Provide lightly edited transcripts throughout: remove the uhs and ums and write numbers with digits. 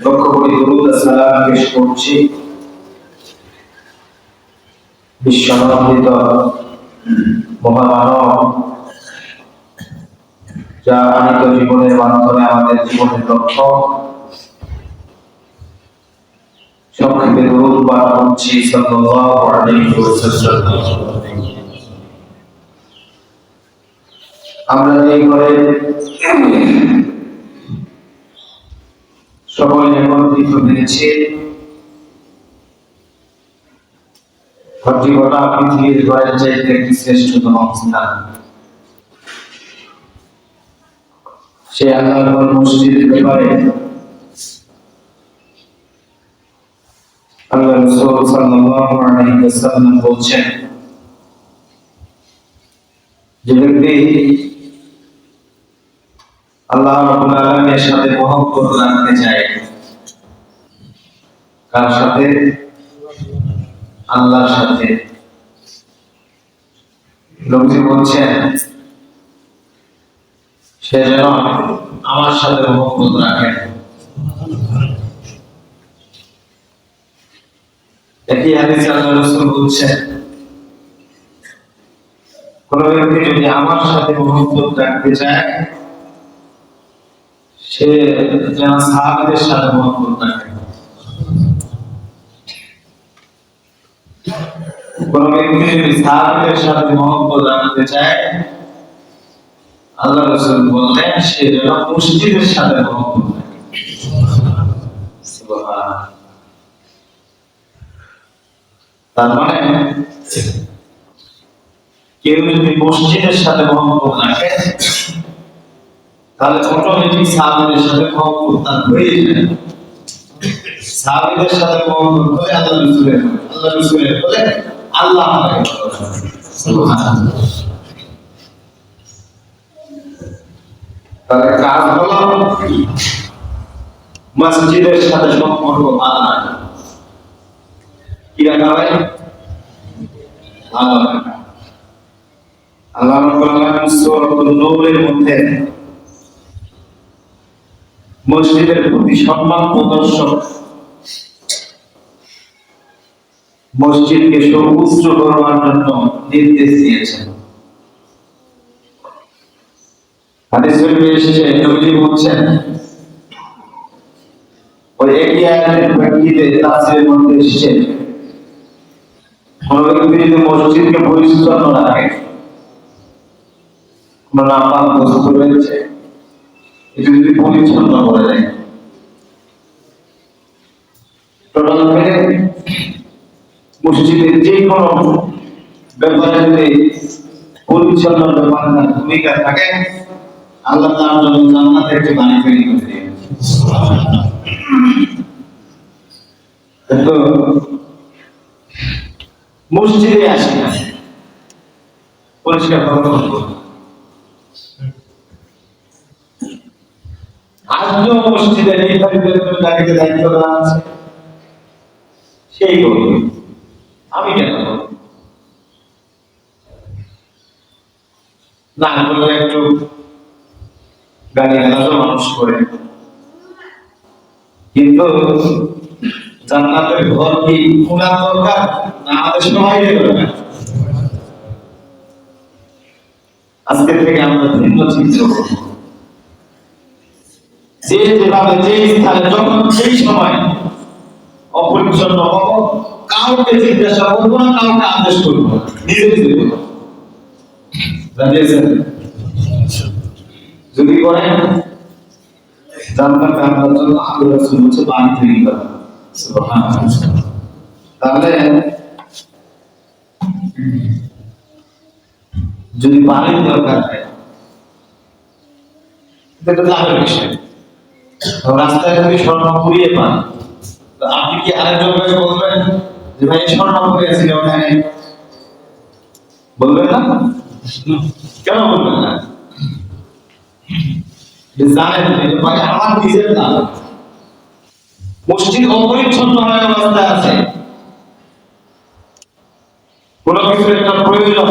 লক্ষ কোটি দরুদ সালাম পেশ করছি বিশ্বনন্দিত মহামানব যা আনিত জীবনের মাধ্যমে আমাদের জীবনের লক্ষ্য। সংক্ষেপে দরুদ পাঠ করছি সাল্লাল্লাহু আলাইহি ওয়াসাল্লাম। আমরা এই ঘরে সকলে একত্রিত হয়েছি, ঘরটি গোটা পৃথিবীর ঘরের চাইতে একটি শ্রেষ্ঠতম স্থান। সে আল্লাহর ঘর মসজিদের ব্যাপারে আল্লাহ রাসূল সাল্লাল্লাহু আলাইহি ওয়াসাল্লাম বলছেন, যে ব্যক্তি আল্লাহ রাব্বুল আলামিনের সাথে মহব্বত রাখতে চায়, কার সাথে? আল্লাহর সাথে। নবী বলছেন, সে যেন আমার সাথে মহব্বত রাখে। একই হাদিসে আল্লাহ রাসূল বলছেন, কোন ব্যক্তি যদি আমার সাথে মহব্বত রাখতে চায়, সে যেন সাহাবীদের সাথে মহব্বত রাখে। কোন ব্যক্তি যদি সাহাবীদের সাথে মহব্বত রাখতে চায়, আল্লাহ রাসূল বললেন, সে যেন মসজিদের সাথে মহব্বত রাখে। সুবহানাল্লাহ। তার মানে কেউ যদি মসজিদের সাথে মহব্বত রাখে, তাহলে অটোমেটিক সাহাবীদের সাথে মহব্বত তার হয়ে যায়। সাহাবীদের সাথে মহব্বত করে আল্লাহ রাসূলের বলে আল্লাহ আমাকে। সুবহানাল্লাহ। তাহলে কাজ হলো মসজিদের সাথে সম্পর্ক ভালো রাখা। কি রাখা হয়? ভালো রাখা। আল্লাহ রাব্বুল আলামিন সূরাতুন নূরের মধ্যে মসজিদের প্রতি সম্মান প্রদর্শন, মসজিদকে সর্বোচ্চ করবার জন্য নির্দেশ দিয়েছেন। হাদিস শরীফে এসেছে, নবী বলছেন, ওই একই আয়াতের প্রেক্ষিতে তাফসীরের মধ্যে এসেছে, কোন ব্যক্তি যদি মসজিদকে পরিচ্ছন্ন রাখে, কোন নাপাক বস্তু রয়েছে, এটা যদি পরিচ্ছন্ন করে দেয়, টোটাল মিলে মসজিদের যে কোনো ব্যাপারে যদি পরিচ্ছন্ন ব্যাপারে ভূমিকা থাকে, আল্লাহ তার জন্য জান্নাতে একটি বাড়ি তৈরি করে দেন। তো মসজিদে আসি না, পরিষ্কার করবো। আজও মসজিদে নির্ধারিত তারিখে দায়িত্ব দেওয়া আছে, সেই করবে, আমি কেন না বললে একটু গাড়ি গালাজও মানুষ করে, কিন্তু জান্নাতের ঘর কি খোলা দরকার না আমাদের সবাই দরকার? আজকে থেকে আমরা ভিন্ন চিন্তা করব। যে যেভাবে যে স্থানে যখন সেই সময় অপরিচ্ছন্ন হব, কাউকে জিজ্ঞাসা করবো না, কাউকে আদেশ করবো না, নিজে নিজে করবো। যদি করেন জান্নাতে আপনার জন্য আল্লাহ রাসূল বলছে বাড়ি তৈরি করা। সুবহানাল্লাহ। তাহলে যদি বাড়ির দরকার হয়, এটা লাভের বিষয়। রাস্তায় যদি স্বর্ণ কুড়িয়ে পান, তো আপনি কি আরেকজনকে বলবেন যে ভাই স্বর্ণ কুড়িয়েছিল ওখানে? বলবেন না? কেন বলবেন না? জানেন এটা মানে আমার নিজের না। মসজিদ অপরিচ্ছন্ন হয়ে অবস্থায় আছে, কোন কিছু একটা প্রয়োজন,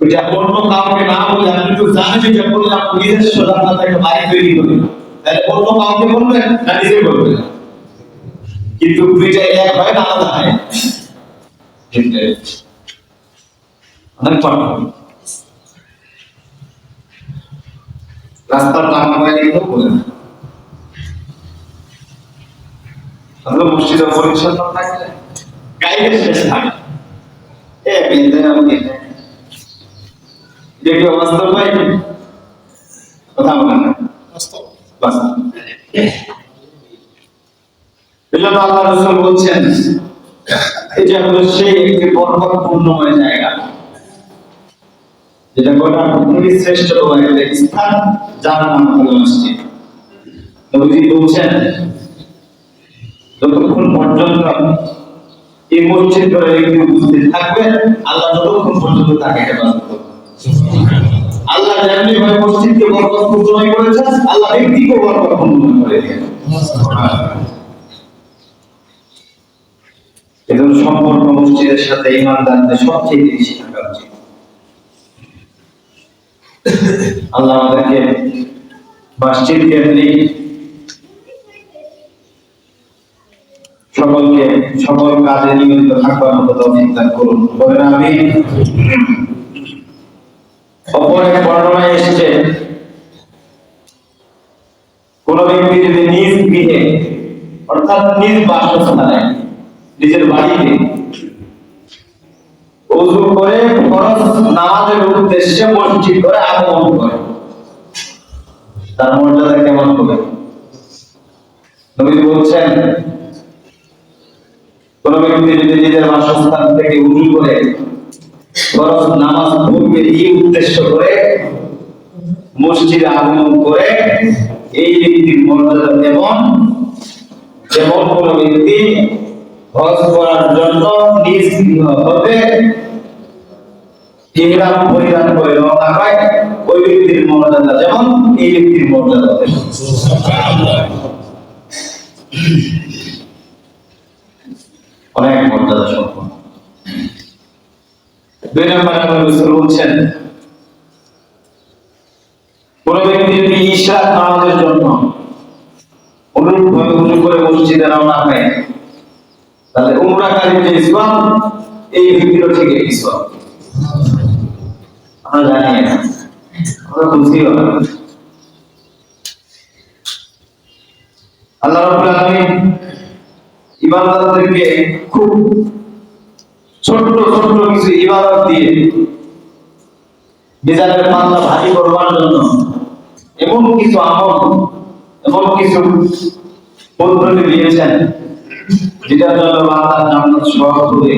ওইটা অন্য কাউকে না বলে আপনি তো জানেন যে বললে আপনি নিজস্ব জান্নাতে একটা বাড়ি তৈরি করবেন, তাহলে অন্য কাউকে বলবেন না নিজে বলবেন? কিন্তু দুইটা এক হয় না আলাদা হয়? অনেক পার্থক্য। রাস্তার নাম হয় এগুলো বলে না। তাহলে মসজিদে পরিচ্ছন্ন থাকলে গাইডের শেষ থাকে দেখি অবস্থা ভাই কথা বলেন না এজন্য আল্লাহ রাসূল বলছেন এই যে হলো সেই একটি বরকতপূর্ণময় জায়গা যেটা গোটা পৃথিবীর শ্রেষ্ঠতম একটা স্থান যার নাম হলো মসজিদ। নবীজি বলছেন যতক্ষণ পর্যন্ত এই মসজিদ করে ব্যক্তি উপস্থিত থাকবে আল্লাহ ততক্ষণ পর্যন্ত তাকে হেফাজত করবে। আল্লাহ যেমনি ভাবে মসজিদকে বরকতপূর্ণ করেছেন আল্লাহ ব্যক্তিকে বরকতপূর্ণ করে দিয়েছেন। এজন্য সম্পর্ক মসজিদের সাথে ঈমানদারদের সবচেয়ে বেশি থাকা উচিত। আল্লাহ আমাদেরকে মসজিদ কেন্দ্রিক সকলকে সকল কাজে নিয়মিত থাকবার মতো তৌফিক দান করুন, বলেন আমিন। অপর এক বর্ণনায় এসেছে কোন ব্যক্তি যদি নিজ গৃহে অর্থাৎ নিজ বাসস্থানে নিজের বাড়িতে ওযু করে ফরজ নামাজের উদ্দেশ্যে মসজিদ করে আগমন করে তার মর্যাদা কেমন হবে? নবী বলছেন কোন ব্যক্তি যদি নিজের বাসস্থান থেকে ওযু করে ফরজ নামাজ পড়বে এই উদ্দেশ্য করে মসজিদে আগমন করে এই ব্যক্তির মর্যাদা তেমন যেমন কোন ব্যক্তি হজ করার জন্য নিজ গৃহ হতে ইহরাম পরিধান করে রওনা হয় ওই ব্যক্তির মর্যাদা যেমন এই ব্যক্তির মর্যাদা তেমন। অনেক মর্যাদা সম্পন্ন। দুই নম্বরে রাসূল বলছেন কোন ব্যক্তি যদি ঈশা নামাজের জন্য অনুরূপভাবে ওযু করে মসজিদে রওনা হয় তাহলে উমরাকারীর যে ইসলাম এই ব্যক্তিরও ঠিক ইসলাম। আমরা জানি না, আমরা বুঝিও না। আল্লাহ রাব্বুল আলামিন ইবাদতদেরকে খুব ছোট ছোট কিছু ইবাদত দিয়ে মিজানের পাল্লা ভারী করবার জন্য এমন কিছু আমল এমন কিছু পদ্ধতি দিয়েছেন যেটার জন্য বান্দার জান্নাত সহজ হবে।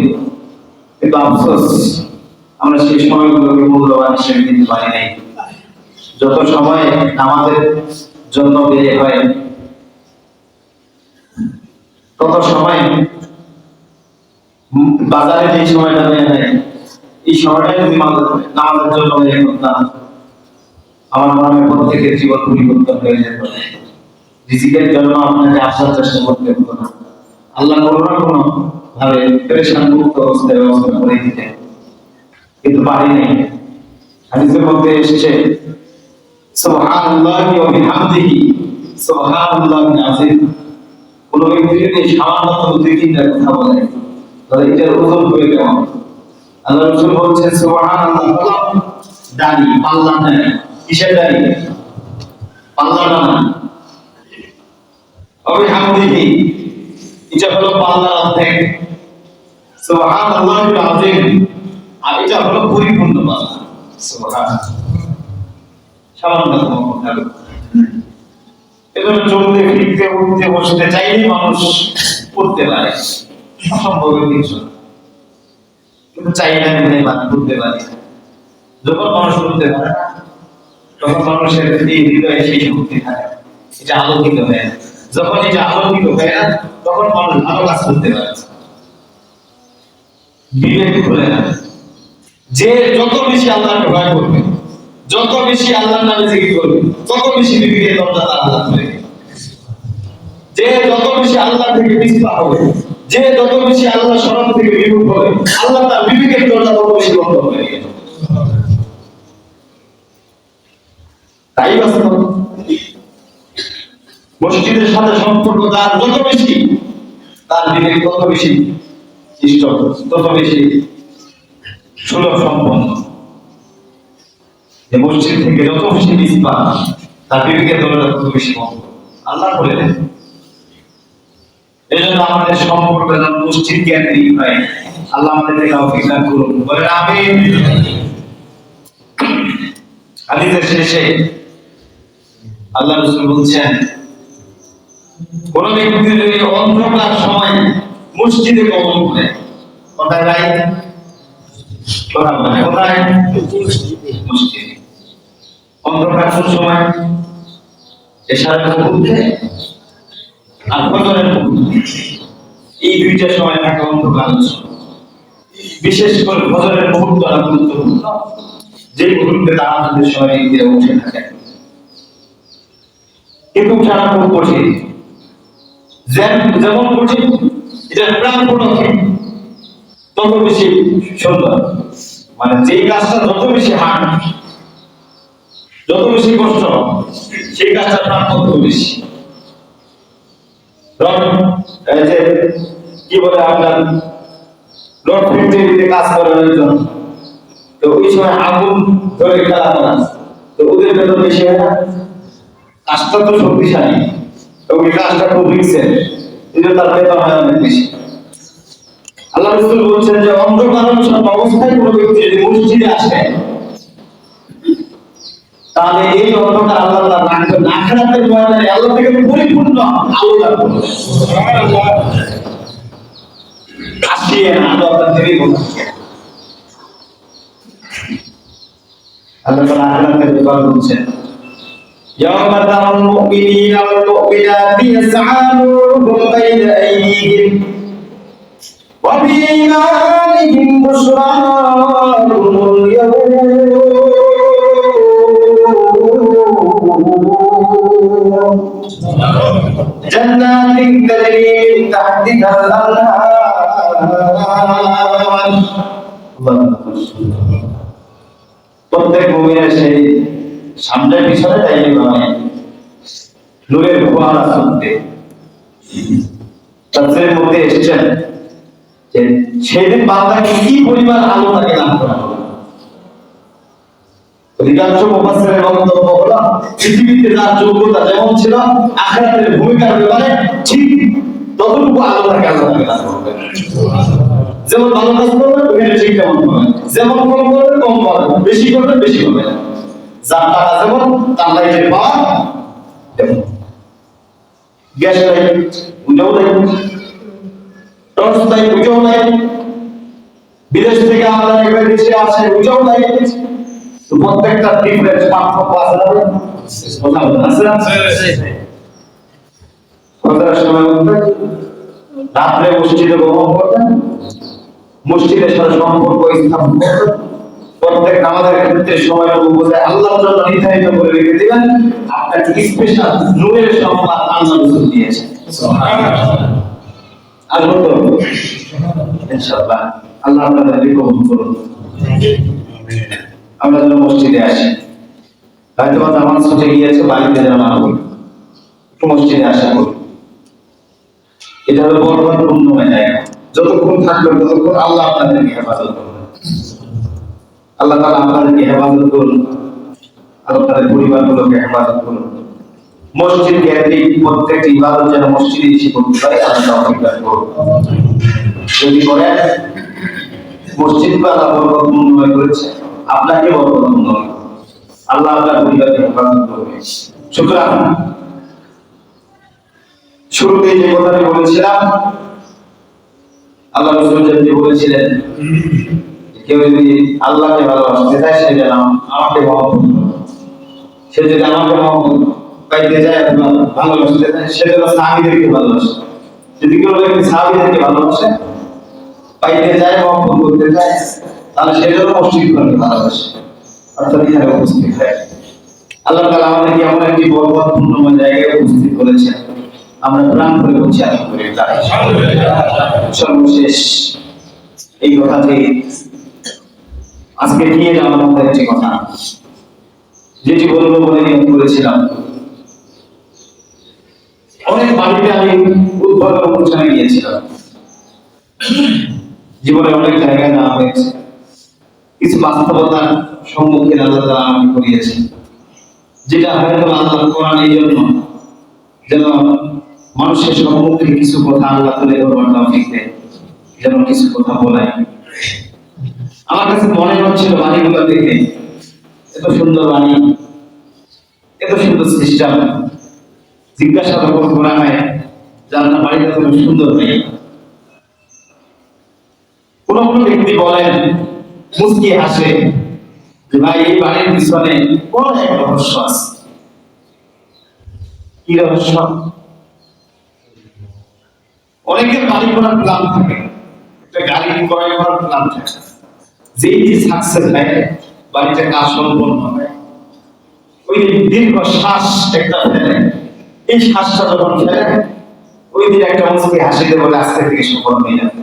কিন্তু আফসোস আমরা সেই সময়গুলোকে মূল্যবান হিসেবে নিতে পারি নাই। যত সময় আমাদের জন্য ব্যয় হয় তত সময় বাজারে যে সময়টা ব্যয় হয় এই সময়টাই যদি নামাজের জন্য ব্যয় করতাম আমার মনে হয় প্রত্যেকের জীবন পরিবর্তন হয়ে যেত। রিজিকের জন্য আপনাকে আসার চেষ্টা করতে হতো না। আল্লাহ কোনো না কোনো ভাবে পেরেশান মুক্ত অবস্থায় ব্যবস্থা করে দিতেন, কিন্তু পারি নাই। হাদিসের মধ্যে এসেছে সুবহানাল্লাহি ওয়া বিহামদিহি সুবহানাল্লাহিল আযীম। কোন ব্যক্তি যদি সামান্য দুই তিনটা কথা বলে তাহলে এটার ওজন হয়ে কেমন? আল্লাহ রাসূল বলছেন সুবহানাল্লাহ দাড়ি পাল্লা নাই। কিসের দাড়ি? পাল্লা না। বিহামদিহি এটা হলো পাল্লার অর্ধেক। সুবহানাল্লাহিল আযীম আর এটা হলো পরিপূর্ণ পাল্লা। সুবহানাল্লাহ সামান্য কথা। এজন্য চলতে ফিরতে উঠতে বসতে চাইলে মানুষ করতে পারে, অসম্ভব কিছু কিন্তু চাইলে করতে পারে। যখন মানুষ করতে পারে তখন মানুষের এই হৃদয়ে সেই শক্তি থাকে, এটা আলোকিত হয়। যখন এটা আলোকিত হয় না তখন মানুষ ভালো কাজ করতে পারে, বিবেক খুলে না। যে যত বেশি আল্লাহকে ভয় করবে, যত বেশি আল্লাহর নামে জিকির করবে, তত বেশি বিবেকের দরজা তার আল্লাহ খুলে। যে যত বেশি আল্লাহ থেকে পিছপা হবে, যে যত বেশি আল্লাহ শরণ থেকে বিমুখ হবে, আল্লাহ তার বিবেকের দরজা তত বেশি বন্ধ করে দিবে। তাই বাস্তব। মসজিদের সাথে সম্পর্ক তার যত বেশি, তার বিবেক তত বেশি ইষ্ট, তত বেশি সুলভ সম্পন্ন। যে মসজিদ থেকে যত বেশি নিসবা, তার বিবেকের দরজা তত বেশি বন্ধ। আল্লাহ বলে দেন। এই জন্য আমাদের সম্পর্ক যেন মসজিদ কেন্দ্রিক হয়। আল্লাহ আমাদেরকে তৌফিক দান করুন, বলেন আমিন। হাদিসের শেষে আল্লাহ রাসূল বলছেন, কোন ব্যক্তি যদি অন্ধকার সময় মসজিদে গমন করে, কোথায় যায়? কোথায়? মসজিদে। অন্ধকার কোন সময়? এশারের মুহূর্তে আর ফজরের মুহূর্তে। এই দুইটা সময় থাকে অন্ধকার। বিশেষ করে ফজরের মুহূর্তটা গুরুত্বপূর্ণ, যে মুহূর্তে তাহাজ্জুদের সময় দিয়ে উঠে থাকে। কিন্তু সারা খুব কঠিন, যেমন কঠিন এটা প্রাণপণ তত বেশি সুন্দর। মানে যে কাজটা যত বেশি হার্ড, যত বেশি কষ্ট, সেই কাজটা প্রাণপণ তত বেশি। এই যে কি বলে আপনার রড ফ্যাক্টরিতে কাজ করে একজন, তো ওই সময় আগুন ধরে খেলা করা, তো ওদের বেতন বেশি হয় না? কাজটা তো শক্তিশালী, তো ওই কাজটা খুব রিস্কের, এই জন্য তার বেতন হয় অনেক বেশি। আল্লাহ রাসূল বলছেন যে অন্ধকার অবস্থায় কোনো ব্যক্তি যদি মসজিদে আসে, তাহলে এই অন্ধকার আল্লাহ তাআলা আখিরাতের ময়দানে আল্লাহ থেকে পরিপূর্ণ আলো দান করবেন। সুবহানাল্লাহ। আসিয়ে না আল্লাহ থেকে বলছেন, আল্লাহ তাআলা আখিরাতের ব্যাপারে বলছেন, ইয়াওমা তারাল মুমিনিনা ওয়াল মুমিনাতি ইয়াসআ নূরুহুম বাইনা আইদিহিম ওয়া বিইমানিহিম বুশরাকুমুল ইয়াওম জান্নাতিন তাজরি মিন তাহতিহাল আনহার। প্রত্যেক মুমিনের সেই সামনে পিছনে তাইলে নয়, নূরের ফোয়ারা চলতে। তাফসীরের মধ্যে এসেছেন যে সেদিন বান্দাকে কি পরিমাণ আলো তাকে দান করা হবে। অধিকাংশ মুফাসসিরের বক্তব্য হলো, পৃথিবীতে যার যোগ্যতা যেমন ছিল, আখিরাতের ভূমিকার ব্যাপারে ঠিক ততটুকু আলো তাকে আল্লাহ দান করবে। যেমন ভালো কাজ করবে ওখানে ঠিক তেমন পাবে, যেমন কম করবে কম পাবে, বেশি করবে বেশি পাবে। যার টাকা যেমন তার লাইটের পাওয়ার তেমন। গ্যাস লাইট ওইটাও লাইট, টর্চ লাইট ওইটাও লাইট, বিদেশ থেকে আমদানি করে দেশে আসে ওইটাও লাইট। তো প্রত্যেকটা ডিফারেন্স পার্থক্য আছে না? ফজরের সময় উঠবেন, রাত্রে মসজিদে গমন করবেন, মসজিদের সাথে সম্পর্ক স্থাপন করবেন। প্রত্যেক নামাজের ক্ষেত্রে সময় বুঝে আল্লাহর জন্য নির্ধারিত করে রেখে দিবেন। আপনাকে স্পেশাল নূরের সম্মান আল্লাহ রাসূল দিয়েছেন। সুবহানাল্লাহ। আসবো তো ইনশাআল্লাহ। আল্লাহ আপনাদেরকে কবুল করুন। আমরা যেন মসজিদে আসি, হয়তো নামাজ ছুটে গিয়েছে, বাড়িতে যেন না বলি, একটু মসজিদে আসা করি। এটা হলো বরকতপূর্ণ জায়গা। যতক্ষণ থাকবেন ততক্ষণ আল্লাহ আপনাদেরকে হেফাজত করবেন। আল্লাহ তাআলা আপনাদেরকে হেফাজত করুন, আপনাদের পরিবারগুলোকে হেফাজত করুন। মসজিদ কেন্দ্রিক প্রত্যেকটি ইবাদত যেন মসজিদে এসে করতে পারে, আল্লাহ তৌফিক দান করুন। যদি করেন, মসজিদকে আল্লাহ বরকতপূর্ণ করেছে, আপনাকে বরকতপূর্ণ, আল্লাহ আপনার পরিবারকে হেফাজত করবে। সুতরাং শুরুতে যে কথাটি বলেছিলাম, আল্লাহ রাসূল যে বলেছিলেন, কেউ যদি আল্লাহকে ভালোবাসতে চায় সে যেন আমাকে মহব্বত করে, সে যদি আমাকে মহব্বত পাইতে চায় অথবা ভালোবাসতে চায়, সে যেন সাহাবীদেরকে ভালোবাসে। যদি কেউ ব্যক্তি সাহাবীদেরকে ভালোবাসে, পাইতে চায়, মহব্বত করতে চায়, তাহলে সে যেন মসজিদকে ভালোবাসে, অর্থাৎ এখানে উপস্থিত হয়। আল্লাহ তাআলা আমাদেরকে এমন একটি বরকতপূর্ণ জায়গায় উপস্থিত করেছেন, আমরা প্রাণ করে বলছি আলহামদুলিল্লাহ। সর্বশেষ এই কথাটি আজকে নিয়ে যাওয়ার মতো একটি কথা, যেটি বলবো বলে নিয়োগ করেছিলাম। অনেক বাড়িতে আমি উদ্বোধন অনুষ্ঠানে গিয়েছিলাম, জীবনে অনেক জায়গায় যাওয়া হয়েছে, কিছু বাস্তবতার সম্মুখীন আল্লাহ তাআলা আমাকে করিয়েছেন, যেটা হয়তো আল্লাহ কোরআন এই জন্য যেন মানুষের সম্মুখে কিছু কথা আল্লাহ তুলে ধরবার তৌফিক দেয়, যেন কিছু কথা বলাই। আমার কাছে মনে হচ্ছিল বাড়িগুলো দেখে, এত সুন্দর বাড়ি, এত সুন্দর সিস্টেম, জিজ্ঞাসা যখন করা হয় যে আপনার বাড়িটা খুব সুন্দর নেই, কোন কোন ব্যক্তি বলেন, মুস্কি হাসে যে ভাই এই বাড়ির পিছনে কোন এক রহস্য আছে। কি রহস্য? অনেকের বাড়ি করার প্ল্যান থাকে, একটা গাড়ি ক্রয় করার প্ল্যান থাকে, যেই যে সাকসেস হয় বাড়িটা কাজ সম্পন্ন হয়, ওই দীর্ঘ শ্বাস একটা ফেলে, এই শ্বাসটা যখন ফেলে ওই দিন একটা মুস্কি হাসিতে বলে আজকে থেকে সফল হয়ে যাবে।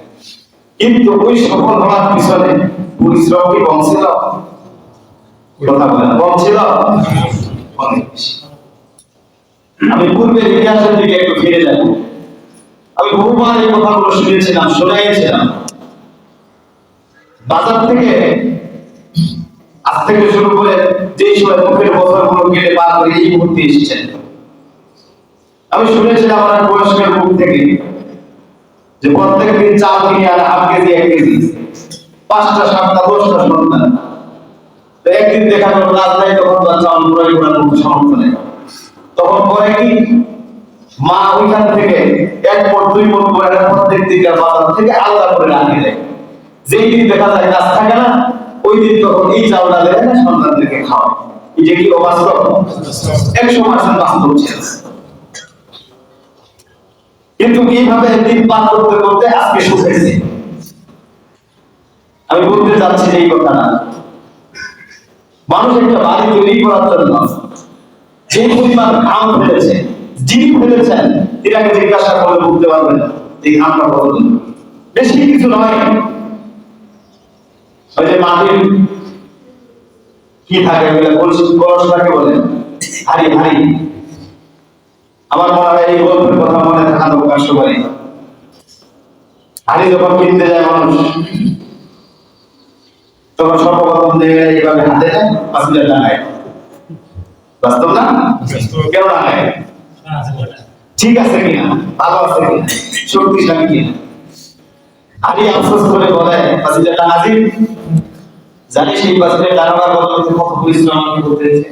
কিন্তু ওই সফল হওয়ার পিছনে পরিশ্রম কি কম ছিল? কথা বলেন, কম ছিল? অনেক বেশি। আমি পূর্বের ইতিহাসের দিকে একটু ফিরে যাব। আমি বহুবার এই কথাগুলো শুনেছিলাম, শোনাইছিলাম। বাজার থেকে আজ থেকে শুরু করে যেই সময় মুখের বছরগুলো কেটে পার করে এই মুহূর্তে এসেছেন, আমি শুনেছিলাম আমার বয়স্কের মুখ থেকে যে প্রত্যেক দিন চাল কিনে আর হাফ কেজি 1 কেজি, 5টা 7টা 10টা সন্তান, তো একদিন দেখা গেল রাত নাই, তখন তার চাল ক্রয় করার মতো সামর্থ্য নেই। তখন করে কি, মা ওইখান থেকে 1 পট 2 পট করে প্রত্যেক দিন বাজার থেকে আলাদা করে রাখে দেয়। যেই দিন দেখা যায় কাজ থাকে না, ওই দিন তখন এই চালটা দেয় না, সন্তানদেরকে খাওয়ায়। এই যে কি অবাস্তব, 100% বাস্তব ছিল। কিন্তু এইভাবে দিন পার করতে করতে আজকে শুনেছি। আমি বলতে চাচ্ছি এই কথাটা, মানুষ একটা বাড়ি তৈরি করার জন্য যে পরিমাণ ঘাম ফেলেছে, যিনি ফেলেছেন এটাকে জিজ্ঞাসা করে বুঝতে পারবেন এই ঘামটা কতদিন। বেশি কিছু নয়, ওই যে মাটির কি থাকে কলসটাকে বলে হাড়ি, হাড়ি। আমার মনে হয় এই গল্পের কথা মনে থাকা দরকার সবাই। হাড়ি যখন কিনতে যায় মানুষ, তখন সর্বপ্রথম দেখে এইভাবে হাতে পাঁচিলে লাগায়। বাস্তব না? কেন লাগায়? ঠিক আছে কিনা, ভালো আছে কিনা, শক্তিশালী কিনা। হাড়ি আফসোস করে বলে পাঁচিলে লাগাজি, জানিস এই পাঁচিলে লাগানোর বদলে কত পরিশ্রম করতে হয়েছে,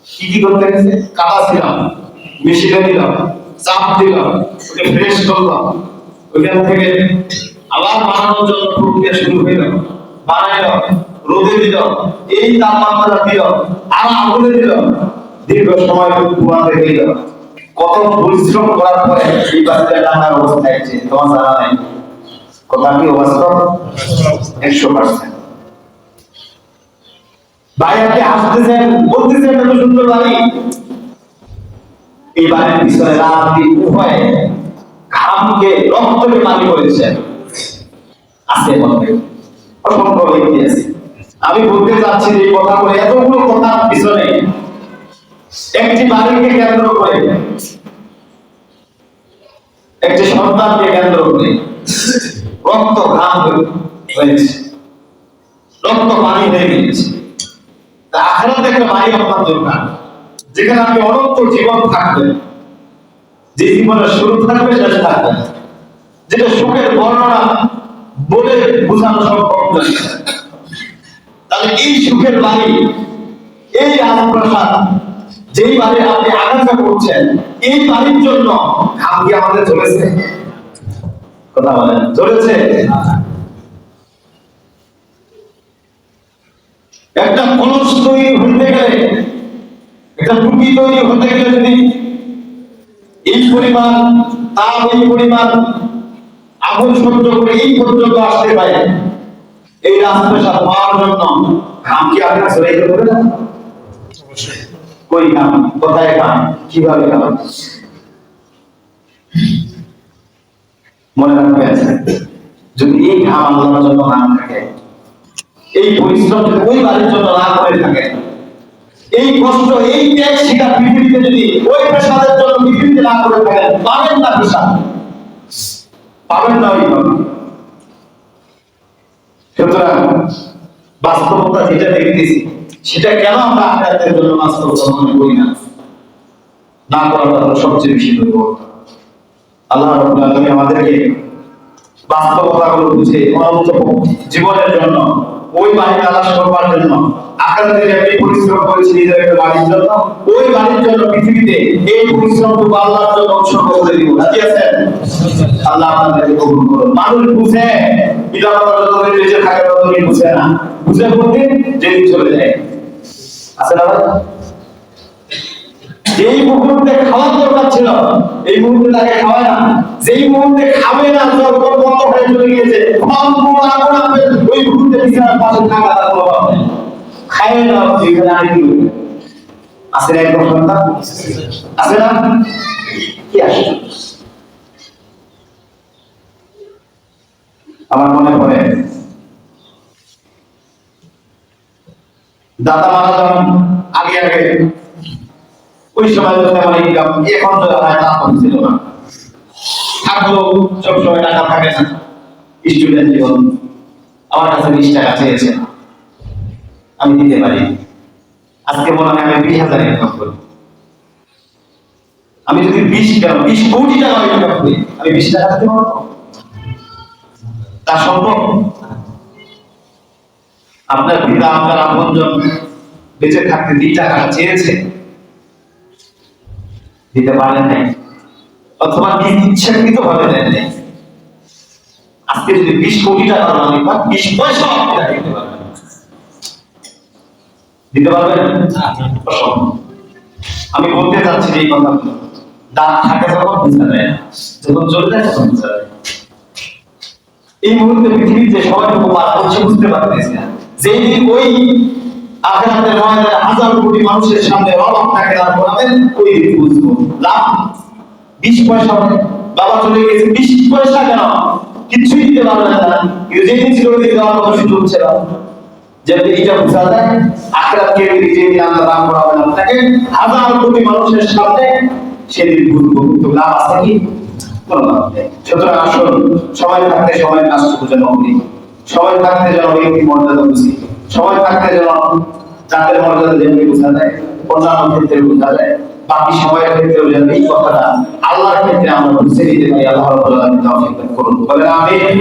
কি কি করতে হয়েছে, কাটা ছিলাম, মেশিনে দিলাম, চাপ দিলাম, ওকে ফ্রেশ করলাম, ওইখান থেকে আবার বানানোর জন্য প্রক্রিয়া শুরু হয়ে গেল, বানাইলাম, রোদে দিলাম, এই তাপমাত্রা দিলাম, আর আগুনে দিলাম, দীর্ঘ সময় কুয়াতে দিলাম। কত পরিশ্রম করার পরে এই বাচ্চা টাকার অবস্থা আছে তোমার জানা নাই। কথা কি অবাস্তব? 100%। ভাই আপনি আসতেছেন, বলতেছেন এত সুন্দর বাড়ি, এই বাড়ির পিছনে রাত দিন উভয়ে ঘামকে রক্তকে পানি করেছেন। আছে মনে অসংখ্য ব্যক্তি আছে। আমি বলতে চাচ্ছি যে এই কথাগুলো, এতগুলো কথার পিছনে একটি বাড়িকে কেন্দ্র করে, একটি সন্তানকে কেন্দ্র করে রক্ত ঘাম হয়েছে, রক্ত পানি হয়ে গেছে। তা আখিরাতে একটা বাড়ি আপনার দরকার, যেখানে আপনি অনন্ত জীবন থাকবেন, যে জীবনের শুরু থাকবে শেষ থাকবে, যেটা সুখের বর্ণনা বলে বোঝানো সম্ভব নয়। তাহলে এই সুখের বাড়ি, এই রাজপ্রাসাদ, যেই বাড়ি আপনি আকাঙ্ক্ষা করছেন, এই বাড়ির জন্য ঘাম কি আমাদের চলেছে? কথা বলেন, চলেছে? একটা কলস তৈরি হতে গেলে, একটা টুপি তৈরি হতে গেলে যদি এই পরিমাণ তাপ, এই পরিমাণ আগুন সহ্য করে এই পর্যন্ত আসতে পারে, এই রাজপ্রাসাদ পাওয়ার জন্য ঘাম কি আপনার চলে যাবে না? কই ঘাম, কোথায় ঘাম, কিভাবে ঘাম? মনে রাখবেন, যদি এই ঘাম আল্লাহর জন্য না থাকে, এই পরিশ্রম যদি ওই বাড়ির জন্য না করে থাকে, এই কষ্ট, এই ত্যাগ স্বীকার পৃথিবীতে যদি ওই পেশাদের জন্য পৃথিবীতে না করে থাকেন, পাবেন না পেশা, পাবেন না ওইভাবে। সুতরাং বাস্তবতা যেটা দেখতেছি সেটা কেন আমরা আখিরাতের জন্য বাস্তবতা মনে করি না, না করাটা সবচেয়ে বেশি দুর্বলতা। আল্লাহ রাব্বুল আলামিন আমাদেরকে বাস্তবতাগুলো বুঝে অনন্ত জীবনের জন্য, ওই বাড়ি তালাশ করবার জন্য, আখিরাতে যেমনি পরিশ্রম করেছি নিজের একটা বাড়ির জন্য, ওই বাড়ির জন্য পৃথিবীতে এই পরিশ্রমটুকু আল্লাহর জন্য উৎসর্গ করে দিব। রাজি আছেন? আল্লাহ আপনাদেরকে কবুল করুন। মানুষ বুঝে পিতা মাতা যতদিন বেঁচে থাকে ততদিন বুঝে না, বুঝে বলতে যেদিন চলে যায়। আছে না? যেই মুহূর্তে খাওয়ার দরকার ছিল এই মুহূর্তে তাকে খাওয়ায় না, যেই মুহূর্তে খাবে না জল বন্ধ হয়ে চলে গিয়েছে, ওই মুহূর্তে বিছানার পাশে থাকা তার কোনো ভাব নেই, খায় না যেখানে আরেকটি আছে না, একদম সন্তান আছে না? কি আসে আমার মনে পড়ে দাদা মারা যাওয়ার আগে আগে ওই সময় তেমন ইনকাম এখন তো হয় তা ছিল না, থাকলেও সবসময় টাকা থাকে না। স্টুডেন্ট জীবন, আমার কাছে 20 টাকা চেয়েছে, আমি দিতে পারি। আজকে মনে হয় আমি 20,000 ইনকাম করি। আমি যদি 20 কোটি টাকা ইনকাম করি, আমি 20 টাকা দিতে পারবো? তা সম্ভব? আপনার পিতা আপনার আপনজন বেঁচে থাকতে 2 টাকা চেয়েছে, দিতে পারেন নাই, অথবা নিজ ইচ্ছাকৃত ভাবে দেন নাই। আজকে যদি 20 কোটি টাকার মালিক বা 20 পয়সা দিতে পারবেন? আমি বলতে চাচ্ছি এই কথাগুলো, দাঁত থাকে যখন বুঝা যায় না, যখন চলে যায় তখন বুঝা যায়। এই মুহূর্তে পৃথিবীতে সবাইটুকু পার করছে বুঝতে পারতেছি না, যেই দিন ওই আখিরাতের ময়দানে হাজার কোটি মানুষের সামনে রব আপনাকে দাঁড় করাবেন, ওই দিন বুঝবো লাভ 20 পয়সা। বাবা চলে গেছে, 20 পয়সা কেন কিছুই দিতে পারবে না, কিন্তু যেদিন ছিল ওই দিন দেওয়ার কোনো সুযোগ ছিল। যেদিন এটা বোঝা যায় আখিরাতকে যেদিন আল্লাহ দান করাবেন আপনাকে হাজার কোটি মানুষের সামনে, সেদিন বুঝবো কিন্তু লাভ আছে কি? কোনো লাভ নেই। সুতরাং আসুন সময় থাকতে সময়ের কাজটুকু যেন করি, সময় থাকতে যেন ব্যক্তির মর্যাদা বুঝি, সময় থাকতে যেন জাতের মর্যাদা যেমনি বোঝা যায়, অন্যান্য ক্ষেত্রে বোঝা যায়, বাকি সময়ের ক্ষেত্রেও যেন এই কথাটা আল্লাহর ক্ষেত্রে আমরা বুঝে নিতে পারি। আল্লাহ রাব্বুল আলামিন তৌফিক দান করুন। বলেন আমিন।